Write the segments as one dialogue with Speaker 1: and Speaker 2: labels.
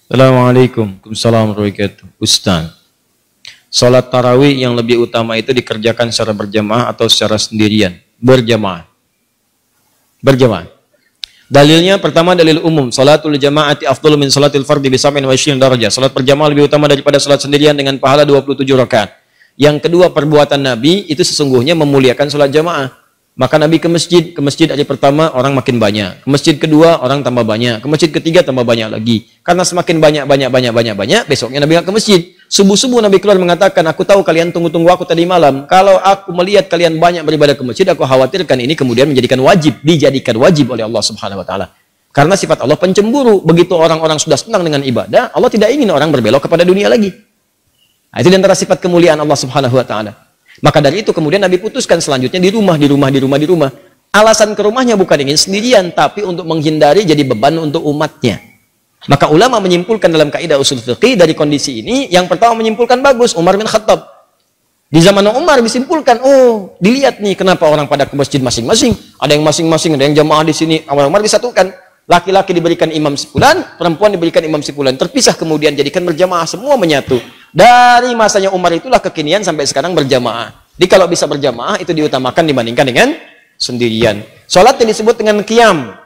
Speaker 1: Assalamualaikum warahmatullahi wabarakatuh. Ustaz, sholat tarawih yang lebih utama itu dikerjakan secara berjamaah atau secara sendirian? Berjamaah. Berjamaah. Dalilnya pertama dalil umum, salatul jamaati afdalu min salatil fardhi bi 27 darajah. Salat berjamaah lebih utama daripada salat sendirian dengan pahala 27 rakaat. Yang kedua, perbuatan Nabi itu sesungguhnya memuliakan salat jamaah. Maka Nabi ke masjid hari pertama orang makin banyak, ke masjid kedua orang tambah banyak, ke masjid ketiga tambah banyak lagi. Karena semakin banyak, besoknya Nabi ke masjid. Subuh-subuh Nabi keluar mengatakan, aku tahu kalian tunggu-tunggu aku tadi malam. Kalau aku melihat kalian banyak beribadah ke masjid, aku khawatirkan ini kemudian dijadikan wajib oleh Allah Subhanahu wa taala. Karena sifat Allah pencemburu. Begitu orang-orang sudah senang dengan ibadah, Allah tidak ingin orang berbelok kepada dunia lagi. Nah, itu di antara sifat kemuliaan Allah Subhanahu wa taala. Maka dari itu kemudian Nabi putuskan selanjutnya di rumah. Alasan ke rumahnya bukan ingin sendirian, tapi untuk menghindari jadi beban untuk umatnya. Maka ulama menyimpulkan dalam kaidah usul fiqih dari kondisi ini, yang pertama menyimpulkan bagus, Umar bin Khattab. Di zaman Umar disimpulkan, oh dilihat nih kenapa orang pada ke masjid masing-masing. Ada yang masing-masing, ada yang jamaah di sini. Awal Umar disatukan. Laki-laki diberikan imam sepulan, perempuan diberikan imam sepulan. Terpisah kemudian jadikan berjamaah, semua menyatu. Dari masanya Umar itulah kekinian sampai sekarang berjamaah. Jadi kalau bisa berjamaah itu diutamakan dibandingkan dengan sendirian. Salat yang disebut dengan qiyam.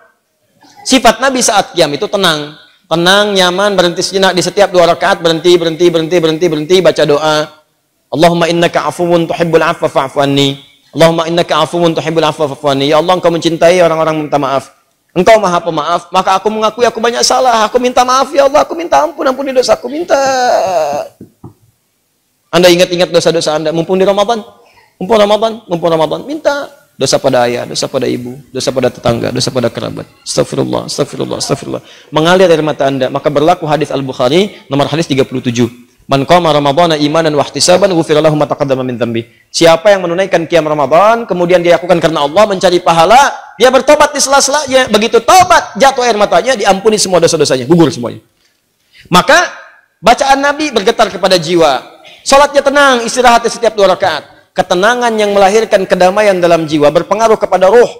Speaker 1: Sifat Nabi saat qiyam itu tenang. Tenang, nyaman, berhenti sejenak di setiap 2 rakaat, berhenti, baca doa. Allahumma innaka afuwun tuhibbul afwa fa'fu anni. Allahumma innaka afuwun tuhibbul afwa fa'fu anni. Ya Allah, Engkau mencintai orang-orang minta maaf. Engkau Maha Pemaaf, maka aku mengakui aku banyak salah. Aku minta maaf ya Allah, aku minta ampun, ampuni dosa, aku minta. Anda ingat-ingat dosa-dosa Anda, mumpung di Ramadan, mumpung Ramadan, minta dosa pada ayah, dosa pada ibu, dosa pada tetangga, dosa pada kerabat. Astagfirullah. Mengalir air mata Anda, maka berlaku hadis Al-Bukhari nomor hadis 37. Man qama ramadhana imanan wa ihtisaban ghufira lahu ma taqaddama min dhanbi. Siapa yang menunaikan qiyam Ramadan kemudian dia lakukan karena Allah, mencari pahala, dia bertobat di sela-selanya. Begitu tobat, jatuh air matanya, diampuni semua dosa-dosanya, gugur semuanya. Maka bacaan Nabi bergetar kepada jiwa. Salatnya tenang, istirahat setiap 2 rakaat. Ketenangan yang melahirkan kedamaian dalam jiwa berpengaruh kepada ruh.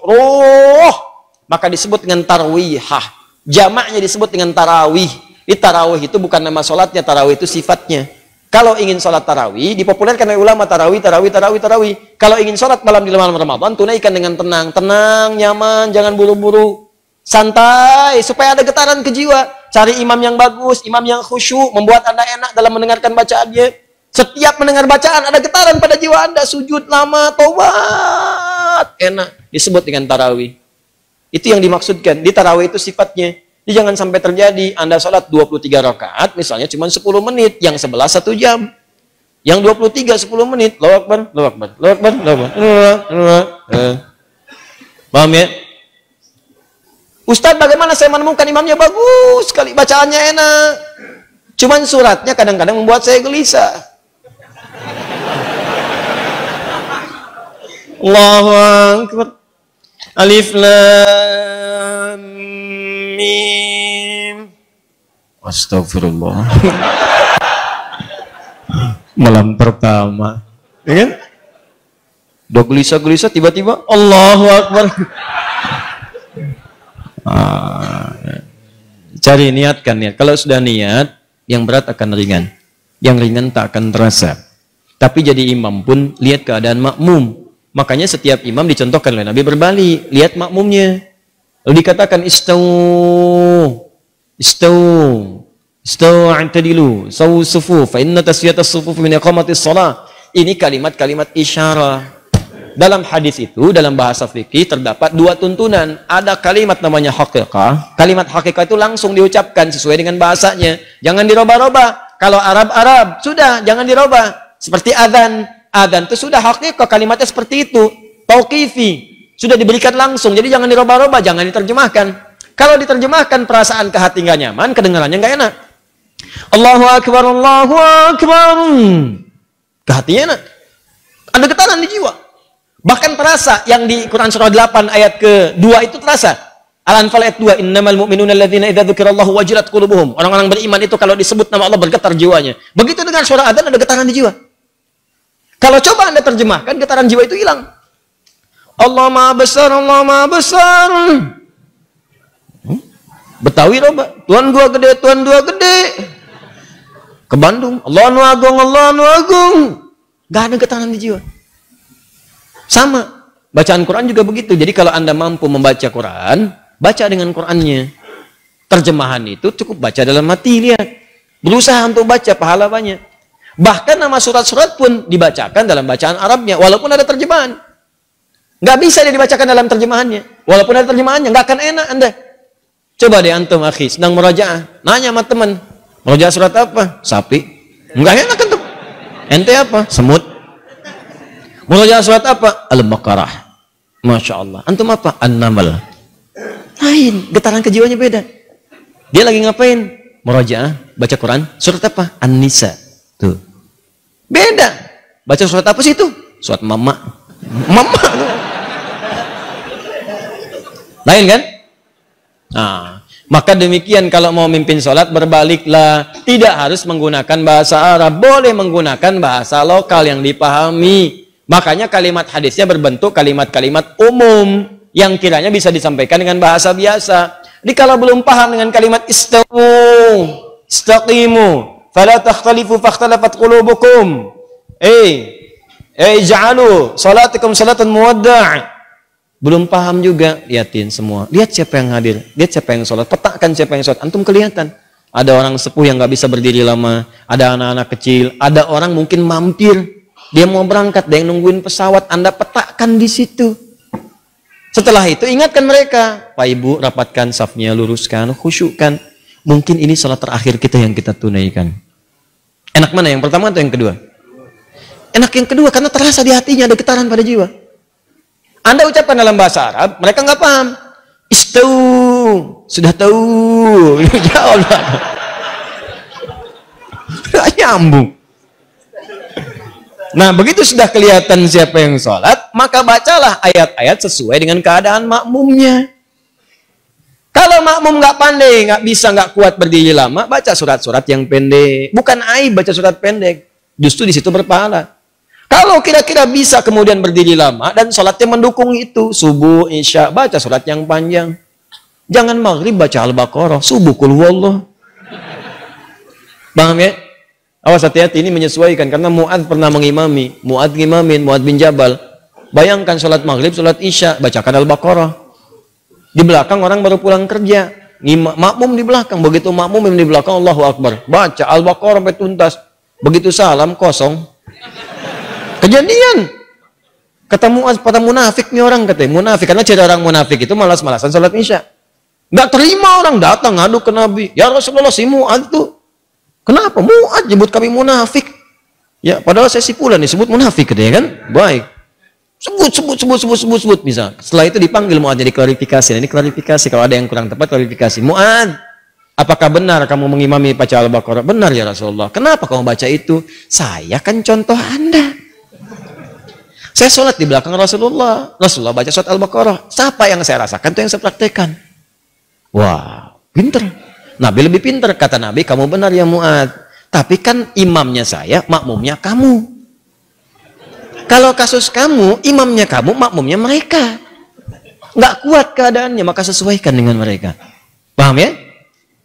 Speaker 1: Maka disebut dengan tarwihah. Jamaknya disebut dengan tarawih. Di tarawih itu bukan nama sholatnya, tarawih itu sifatnya. Kalau ingin sholat tarawih, dipopulerkan oleh ulama tarawih. Kalau ingin sholat malam di malam Ramadan, tunaikan dengan tenang, nyaman, jangan buru-buru, santai, supaya ada getaran ke jiwa. Cari imam yang bagus, imam yang khusyuk, membuat Anda enak dalam mendengarkan bacaannya. Setiap mendengar bacaan ada getaran pada jiwa Anda, sujud lama, tobat, enak, disebut dengan tarawih. Itu yang dimaksudkan. Di tarawih itu sifatnya. Jadi jangan sampai terjadi Anda sholat 23 rakaat misalnya cuma 10 menit, yang 11 1 jam. Yang 23 10 menit. Allahu Akbar. Paham ya? Ustaz, bagaimana saya menemukan imamnya bagus sekali, bacaannya enak. Cuman suratnya kadang-kadang membuat saya gelisah. Allahu Akbar. Alif Lam Mim. Astagfirullah. Malam pertama, ya kan? Udah gelisah-gelisah, tiba-tiba Allahu Akbar. Cari niatkan niat. Kalau sudah niat, yang berat akan ringan, yang ringan tak akan terasa. Tapi jadi imam pun lihat keadaan makmum. Makanya setiap imam dicontohkan oleh Nabi berbalik, lihat makmumnya. Lalu dikatakan istau antadilu sawu sufuf fa inna taswiyatas sufuf min iqamatis shalah. Ini kalimat-kalimat isyarah. Dalam hadis itu, dalam bahasa fikih terdapat 2 tuntunan. Ada kalimat namanya haqiqah. Kalimat haqiqah itu langsung diucapkan sesuai dengan bahasanya. Jangan dirubah-rubah. Kalau Arab, sudah jangan dirubah. Seperti adzan. Adzan itu sudah haqiqah, kalimatnya seperti itu. Tauqifi, sudah diberikan langsung. Jadi jangan dirubah-rubah, jangan diterjemahkan. Kalau diterjemahkan perasaan ke hati nggak nyaman, kedengarannya nggak enak. Allahu Akbar, Allahu Akbar. Ke hatinya enak. Ada getaran di jiwa. Bahkan terasa yang di Quran surah 8 ayat ke-2 itu terasa. Al-Anfal ayat 2, innamal mu'minuna alladzina idza dzukirallahu wajilat qulubuhum. Orang-orang beriman itu kalau disebut nama Allah bergetar jiwanya. Begitu dengan suara adzan ada getaran di jiwa. Kalau coba Anda terjemahkan, getaran jiwa itu hilang. Allah Maha Besar, Allah Maha Besar. Betawi loba, Tuhan gua gede, Tuhan gua gede. Ke Bandung, Allah nu agung, Allah nu agung. Gak ada getaran di jiwa. Sama, bacaan Quran juga begitu. Jadi kalau Anda mampu membaca Quran, baca dengan Qurannya. Terjemahan itu cukup baca dalam hati, lihat. Berusaha untuk baca, pahala banyak. Bahkan nama surat-surat pun dibacakan dalam bacaan Arabnya, walaupun ada terjemahan. Nggak bisa dia dibacakan dalam terjemahannya. Walaupun ada terjemahannya, nggak akan enak Anda. Coba deh antum, akhi, sedang murajaah. Nanya sama teman, murajaah surat apa? Sapi. Nggak enak antum. Ente apa? Semut. Murajaah surat apa? Al-Baqarah. Masya Allah. Antum apa? An-Naml. Lain, getaran kejiwaannya beda. Dia lagi ngapain? Murajaah, baca Quran. Surat apa? An-Nisa. Tuh. Beda. Baca surat apa sih itu? Surat Mama. Mama. Lain kan? Nah, maka demikian kalau mau mimpin sholat berbaliklah. Tidak harus menggunakan bahasa Arab. Boleh menggunakan bahasa lokal yang dipahami. Makanya kalimat hadisnya berbentuk kalimat-kalimat umum yang kiranya bisa disampaikan dengan bahasa biasa. Jadi kalau belum paham dengan kalimat istawu, istaqimu, fala takhtalifu fakhtalafat qulubukum. Ja'alu salatikum salatan muwadda'. Belum paham juga, lihatin semua. Lihat siapa yang hadir, lihat siapa yang sholat, petakan siapa yang sholat. Antum kelihatan. Ada orang sepuh yang nggak bisa berdiri lama, ada anak-anak kecil, ada orang mungkin mampir, dia mau berangkat, dia yang nungguin pesawat. Anda petakan di situ. Setelah itu ingatkan mereka, Pak Ibu rapatkan safnya, luruskan, khusyukkan. Mungkin ini sholat terakhir kita yang kita tunaikan. Enak mana, yang pertama atau yang kedua? Enak yang kedua karena terasa di hatinya ada getaran pada jiwa. Anda ucapkan dalam bahasa Arab, mereka nggak paham. Istau, sudah tahu. Ya Allah. Nggak nyambung. Nah, begitu sudah kelihatan siapa yang sholat, maka bacalah ayat-ayat sesuai dengan keadaan makmumnya. Kalau makmum nggak pandai, nggak bisa, nggak kuat berdiri lama, baca surat-surat yang pendek. Bukan aib baca surat pendek. Justru di situ berpahala. Kalau kira-kira bisa kemudian berdiri lama dan sholatnya mendukung itu, subuh, isya, baca surat yang panjang. Jangan maghrib baca Al-Baqarah, subuh kul huwallah. Paham ya? Awas hati-hati, ini menyesuaikan karena Mu'adz pernah mengimami, Mu'adz bin Jabal. Bayangkan sholat maghrib, sholat isya, bacakan Al-Baqarah. Di belakang orang baru pulang kerja, makmum di belakang, begitu makmum yang di belakang Allahu Akbar, baca Al-Baqarah sampai tuntas. Begitu salam kosong. Kejadian. Kata Mu'adz, pada munafik nih orang, katanya. Munafik, karena ciri orang munafik itu malas-malasan sholat isya. Nggak terima orang datang ngadu ke Nabi. Ya Rasulullah, si Mu'adz tuh. Kenapa? Mu'adz nyebut kami munafik. Ya, padahal saya si Fulan disebut munafik, katanya kan? Baik. Sebut. Misal. Setelah itu dipanggil Mu'adz, jadi klarifikasi. Nah, ini klarifikasi. Kalau ada yang kurang tepat, klarifikasi. Mu'adz, apakah benar kamu mengimami baca Al-Baqarah? Benar ya Rasulullah. Kenapa kamu baca itu? Saya kan contoh Anda. Saya sholat di belakang Rasulullah. Rasulullah baca surat Al-Baqarah. Siapa yang saya rasakan itu yang saya praktekkan. Wah, pinter. Nabi lebih pinter. Kata Nabi, kamu benar ya Mu'adz. Tapi kan imamnya saya, makmumnya kamu. Kalau kasus kamu, imamnya kamu, makmumnya mereka. Nggak kuat keadaannya, maka sesuaikan dengan mereka. Paham ya?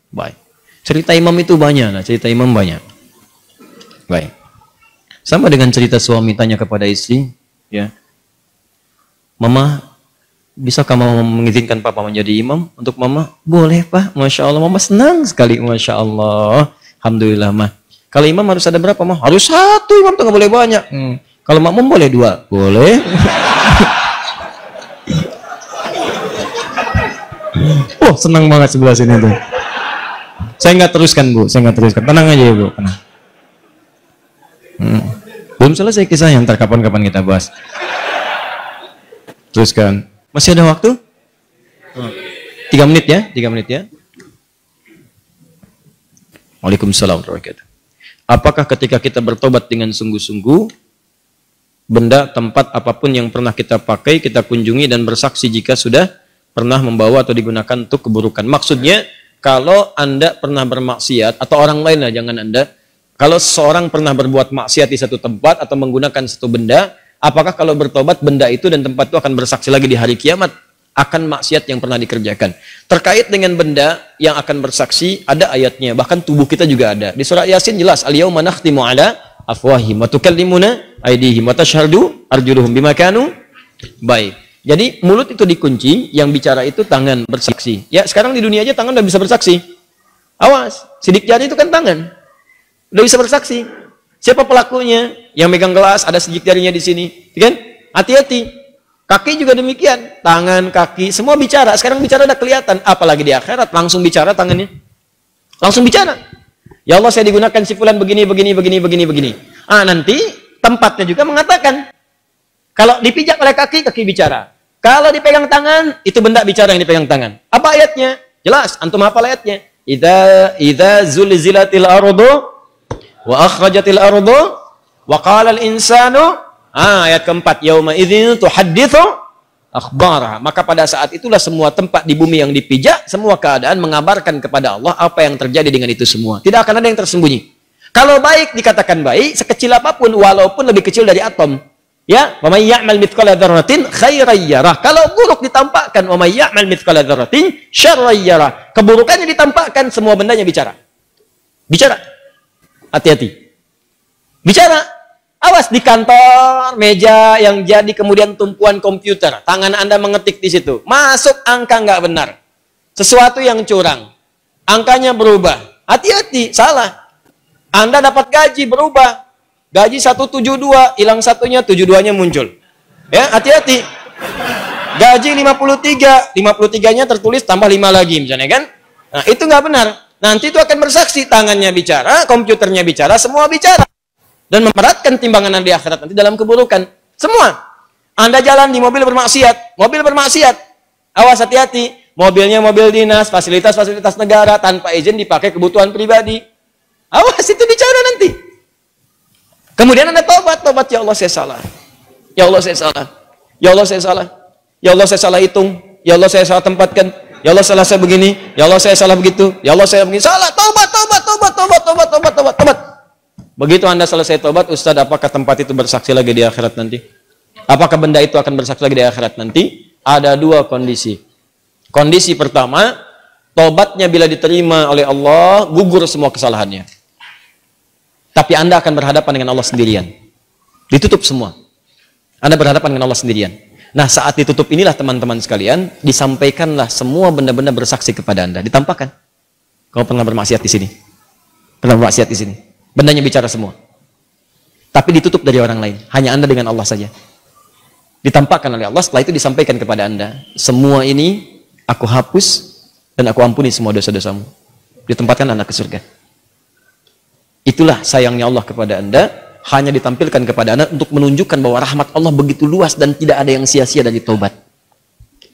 Speaker 1: Baik. Cerita imam itu banyak. Nah, cerita imam banyak. Baik. Sama dengan cerita suami tanya kepada istri. Ya, Mama, bisa kamu mengizinkan Papa menjadi imam untuk Mama? Boleh Pak, Masya Allah, Mama senang sekali, Masya Allah. Alhamdulillah Mah. Kalau imam harus ada berapa Mah? Harus satu imam, nggak boleh banyak. Kalau makmum boleh dua? Boleh. Oh, senang banget sebelah sini tuh. Saya nggak teruskan Bu, saya nggak teruskan. Tenang aja ya Bu, tenang. Belum selesai kisahnya, ntar kapan-kapan kita bahas. Teruskan. Masih ada waktu? 3 menit ya? 3 menit ya? Waalaikumsalam warahmatullahi wabarakatuh. Apakah ketika kita bertobat dengan sungguh-sungguh, benda, tempat, apapun yang pernah kita pakai, kita kunjungi dan bersaksi jika sudah pernah membawa atau digunakan untuk keburukan? Maksudnya, kalau Anda pernah bermaksiat, atau orang lain lah, jangan Anda. Kalau seorang pernah berbuat maksiat di satu tempat atau menggunakan satu benda, apakah kalau bertobat benda itu dan tempat itu akan bersaksi lagi di hari kiamat? akan maksiat yang pernah dikerjakan. Terkait dengan benda yang akan bersaksi, ada ayatnya. Bahkan tubuh kita juga ada. Di surah Yasin jelas, al-yauma nakhtimu ala afwahihim wa tukallimuna aydihim wa tashhadu arjuluhum bima kanu. Baik. Jadi mulut itu dikunci, yang bicara itu tangan bersaksi. Ya, sekarang di dunia aja tangan udah bisa bersaksi. Awas, sidik jari itu kan tangan. Udah bisa bersaksi. Siapa pelakunya? Yang megang gelas, ada sidik jarinya di sini. Kan? Hati-hati. Kaki juga demikian, tangan, kaki, semua bicara. Sekarang bicara udah kelihatan, apalagi di akhirat langsung bicara tangannya. Langsung bicara. Ya Allah, saya digunakan si fulan begini. Nanti tempatnya juga mengatakan. Kalau dipijak oleh kaki, kaki bicara. Kalau dipegang tangan, itu benda bicara yang dipegang tangan. Apa ayatnya? Jelas, antum hafal ayatnya. Idza zulzilatil ardu wa akhrajatil ardu wa qala al insanu. Ayat keempat, yauma idzin tuhadditsu akhbaraha. Maka pada saat itulah semua tempat di bumi yang dipijak, semua keadaan mengabarkan kepada Allah apa yang terjadi dengan itu semua. Tidak akan ada yang tersembunyi. Kalau baik dikatakan baik, sekecil apapun, walaupun lebih kecil dari atom. Ya, wa may ya'mal mithqala dzarratin khairan yarah. Kalau buruk ditampakkan, wa may ya'mal mithqala dzarratin syarran yarah. Keburukannya ditampakkan, semua bendanya bicara. Bicara. Hati-hati. Bicara. Awas di kantor, meja yang jadi kemudian tumpuan komputer. Tangan Anda mengetik di situ. Masuk angka nggak benar. Sesuatu yang curang. Angkanya berubah. Hati-hati, salah. Anda dapat gaji berubah. Gaji 172, hilang satunya, 72-nya muncul. Ya, hati-hati. Gaji 53, 53-nya tertulis tambah 5 lagi misalnya kan. Nah, itu nggak benar. Nanti itu akan bersaksi. Tangannya bicara, komputernya bicara, semua bicara. Dan memberatkan timbangan di akhirat nanti dalam keburukan. Semua. Anda jalan di mobil bermaksiat. Mobil bermaksiat. Awas, hati-hati. Mobilnya mobil dinas, fasilitas-fasilitas negara, tanpa izin dipakai kebutuhan pribadi. Awas, itu bicara nanti. Kemudian Anda tobat. Ya Allah, saya salah. Ya Allah, saya salah. Ya Allah, saya salah. Ya Allah, saya salah hitung. Ya Allah, saya salah tempatkan. Ya Allah, salah saya begini. Ya Allah, saya salah begitu. Ya Allah, saya begini. Salah. Tobat. Begitu Anda selesai tobat, Ustaz, apakah tempat itu bersaksi lagi di akhirat nanti? Apakah benda itu akan bersaksi lagi di akhirat nanti? Ada dua kondisi. Kondisi pertama, tobatnya bila diterima oleh Allah, gugur semua kesalahannya. Tapi Anda akan berhadapan dengan Allah sendirian. Ditutup semua. Anda berhadapan dengan Allah sendirian. Nah, saat ditutup inilah teman-teman sekalian, disampaikanlah semua benda-benda bersaksi kepada Anda. Ditampakkan. Kau pernah bermaksiat di sini. Pernah bermaksiat di sini. Bendanya bicara semua. Tapi ditutup dari orang lain. Hanya Anda dengan Allah saja. Ditampakkan oleh Allah, setelah itu disampaikan kepada Anda. Semua ini aku hapus dan aku ampuni semua dosa-dosamu. Ditempatkan Anda ke surga. Itulah sayangnya Allah kepada Anda. Hanya ditampilkan kepada Anda untuk menunjukkan bahwa rahmat Allah begitu luas dan tidak ada yang sia-sia dari taubat.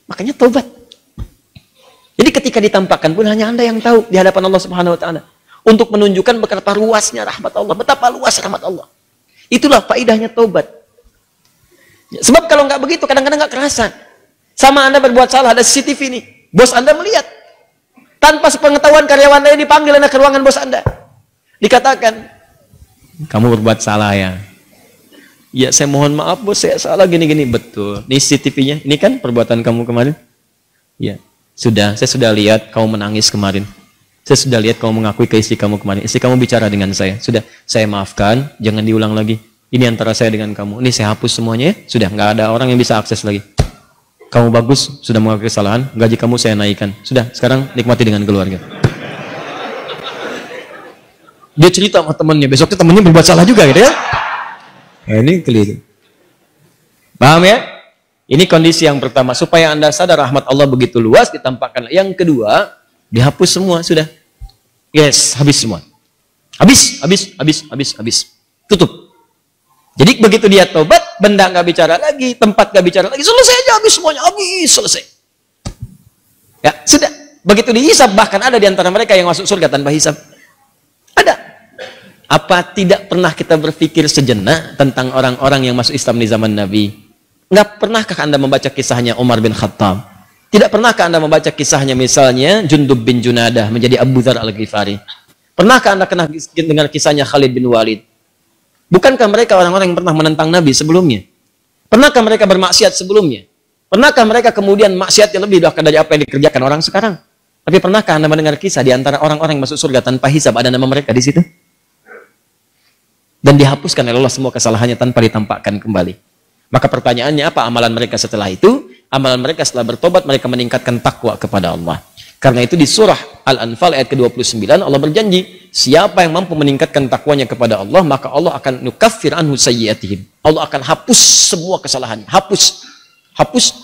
Speaker 1: Makanya taubat. Jadi ketika ditampakkan pun hanya Anda yang tahu di hadapan Allah Subhanahu wa taala. Untuk menunjukkan betapa luasnya rahmat Allah, betapa luas rahmat Allah. Itulah faedahnya taubat. Sebab kalau nggak begitu, kadang-kadang nggak kerasa. Sama Anda berbuat salah, ada CCTV nih. Bos Anda melihat. Tanpa sepengetahuan karyawan Anda dipanggil Anda ke ruangan bos Anda. Dikatakan, kamu berbuat salah ya. Ya, saya mohon maaf bos, saya salah gini-gini. Betul. Ini CCTV-nya. Ini kan perbuatan kamu kemarin. Ya, sudah. Saya sudah lihat kamu menangis kemarin. Saya sudah lihat kamu mengakui ke istri kamu kemarin. Istri kamu bicara dengan saya. Sudah, saya maafkan. Jangan diulang lagi. Ini antara saya dengan kamu. Ini saya hapus semuanya ya. Sudah, nggak ada orang yang bisa akses lagi. Kamu bagus, sudah mengakui kesalahan. Gaji kamu saya naikkan. Sudah, sekarang nikmati dengan keluarga. Dia cerita sama temannya. Besoknya temannya berbuat salah juga gitu ya. Nah, ini keliru. Paham ya? Ini kondisi yang pertama. Supaya Anda sadar rahmat Allah begitu luas, ditampakkan. Yang kedua, dihapus semua, sudah. Yes, habis semua. Habis. Tutup. Jadi begitu dia tobat, benda nggak bicara lagi, tempat nggak bicara lagi, selesai aja, habis semuanya, habis, selesai. Ya, sudah. Begitu dihisab, bahkan ada di antara mereka yang masuk surga tanpa hisab. Ada. Apa tidak pernah kita berpikir sejenak tentang orang-orang yang masuk Islam di zaman Nabi? Nggak pernahkah Anda membaca kisahnya Umar bin Khattab? Tidak pernahkah Anda membaca kisahnya misalnya Jundub bin Junadah menjadi Abu Dzar Al-Ghifari? Pernahkah Anda pernah dengar kisahnya Khalid bin Walid? Bukankah mereka orang-orang yang pernah menentang Nabi sebelumnya? Pernahkah mereka bermaksiat sebelumnya? Pernahkah mereka kemudian maksiatnya lebih dari apa yang dikerjakan orang sekarang? Tapi pernahkah Anda mendengar kisah di antara orang-orang yang masuk surga tanpa hisab ada nama mereka di situ? Dan dihapuskan oleh Allah semua kesalahannya tanpa ditampakkan kembali. Maka pertanyaannya apa amalan mereka setelah itu? Amalan mereka setelah bertobat, mereka meningkatkan takwa kepada Allah. Karena itu di surah Al-Anfal ayat ke-29 Allah berjanji, siapa yang mampu meningkatkan takwanya kepada Allah, maka Allah akan nukaffir anhu sayyiatihim. Allah akan hapus semua kesalahannya. Hapus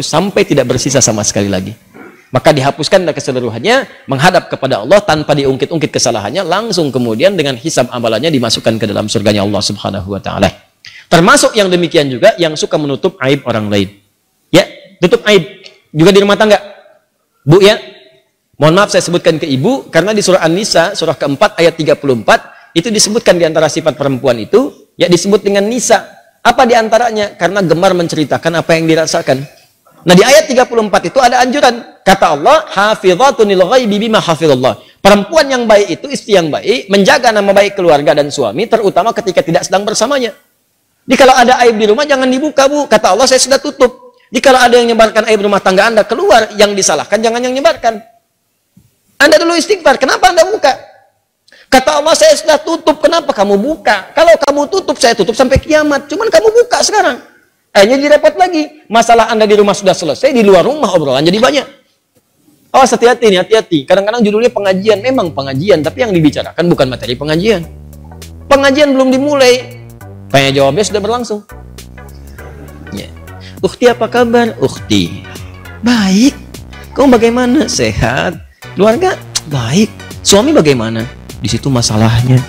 Speaker 1: sampai tidak bersisa sama sekali lagi. Maka dihapuskan keseluruhannya, menghadap kepada Allah tanpa diungkit-ungkit kesalahannya, langsung kemudian dengan hisab amalannya dimasukkan ke dalam surganya Allah Subhanahu wa taala. Termasuk yang demikian juga yang suka menutup aib orang lain. Ya, tutup aib juga di rumah tangga. Bu ya, mohon maaf saya sebutkan ke ibu karena di surah An-Nisa surah keempat ayat 34 itu disebutkan di antara sifat perempuan itu ya disebut dengan nisa. Apa di antaranya? Karena gemar menceritakan apa yang dirasakan. Nah, di ayat 34 itu ada anjuran. Kata Allah, hafizatun lil ghaibi bima hafizallah. Perempuan yang baik itu, istri yang baik, menjaga nama baik keluarga dan suami terutama ketika tidak sedang bersamanya. Jadi kalau ada aib di rumah jangan dibuka, Bu. Kata Allah, saya sudah tutup. Jadi kalau ada yang menyebarkan aib rumah tangga Anda keluar, yang disalahkan jangan yang menyebarkan. Anda dulu istighfar, kenapa Anda buka? Kata Allah, saya sudah tutup, kenapa kamu buka? Kalau kamu tutup, saya tutup sampai kiamat. Cuman kamu buka sekarang. Akhirnya direpot lagi. Masalah Anda di rumah sudah selesai, di luar rumah obrolan jadi banyak. Oh, hati-hati nih, hati-hati. Kadang-kadang judulnya pengajian, memang pengajian, tapi yang dibicarakan bukan materi pengajian. Pengajian belum dimulai, tanya jawabnya sudah berlangsung. Ya. Ukhti apa kabar? Ukhti. Baik. Kamu bagaimana? Sehat. Keluarga? Baik. Suami bagaimana? Di situ masalahnya.